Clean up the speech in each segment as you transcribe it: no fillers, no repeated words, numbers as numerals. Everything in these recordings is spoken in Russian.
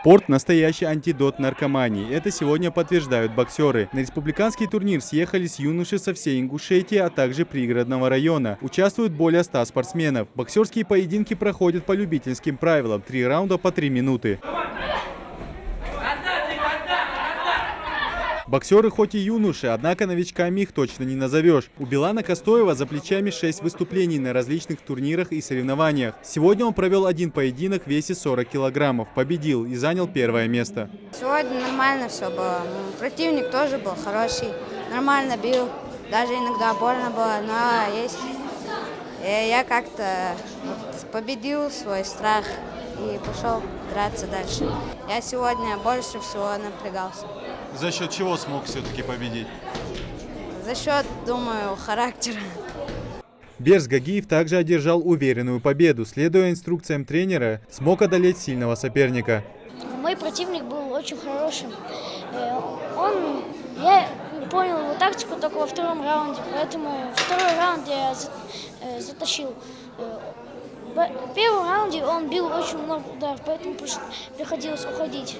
Спорт – настоящий антидот наркомании. Это сегодня подтверждают боксеры. На республиканский турнир съехались юноши со всей Ингушетии, а также пригородного района. Участвуют более 100 спортсменов. Боксерские поединки проходят по любительским правилам. 3 раунда по 3 минуты. Боксеры хоть и юноши, однако новичками их точно не назовешь. У Билана Костоева за плечами 6 выступлений на различных турнирах и соревнованиях. Сегодня он провел один поединок в весе 40 килограммов, победил и занял первое место. Сегодня нормально все было. Противник тоже был хороший, нормально бил. Даже иногда больно было, но есть. Я как-то победил свой страх и пошел драться дальше. Я сегодня больше всего напрягался. За счет чего смог все-таки победить? За счет, думаю, характера. Берз Гагиев также одержал уверенную победу. Следуя инструкциям тренера, смог одолеть сильного соперника. Мой противник был очень хорошим. Я понял его тактику только во втором раунде, поэтому второй раунд я затащил. В первом раунде он бил очень много ударов, поэтому приходилось уходить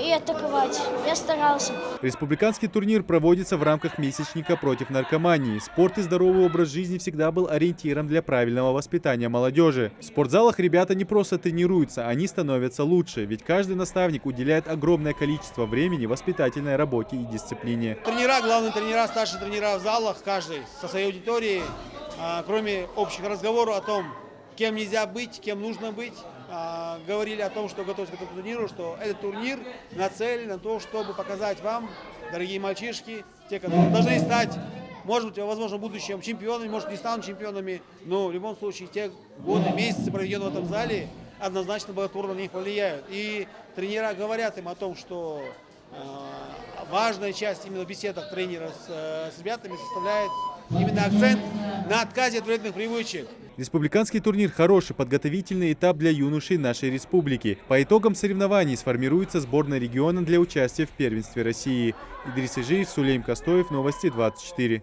и атаковать. Я старался. Республиканский турнир проводится в рамках месячника против наркомании. Спорт и здоровый образ жизни всегда был ориентиром для правильного воспитания молодежи. В спортзалах ребята не просто тренируются, они становятся лучше. Ведь каждый наставник уделяет огромное количество времени воспитательной работе и дисциплине. Тренера, главные тренера, старшие тренера в залах, каждый со своей аудиторией, кроме общих разговоров о том, кем нельзя быть, кем нужно быть, говорили о том, что готовятся к этому турниру, что этот турнир нацелен на то, чтобы показать вам, дорогие мальчишки, те, которые должны стать, может быть, возможно, в будущем чемпионами, может, не станут чемпионами, но в любом случае те годы, месяцы, проведенные в этом зале, однозначно благотворно на них повлияют. И тренера говорят им о том, что важная часть именно в беседах тренера с ребятами составляет именно акцент на отказе от вредных привычек. Республиканский турнир – хороший подготовительный этап для юношей нашей республики. По итогам соревнований сформируется сборная региона для участия в первенстве России. Идрис Ижиев, Сулейм Костоев, Новости 24.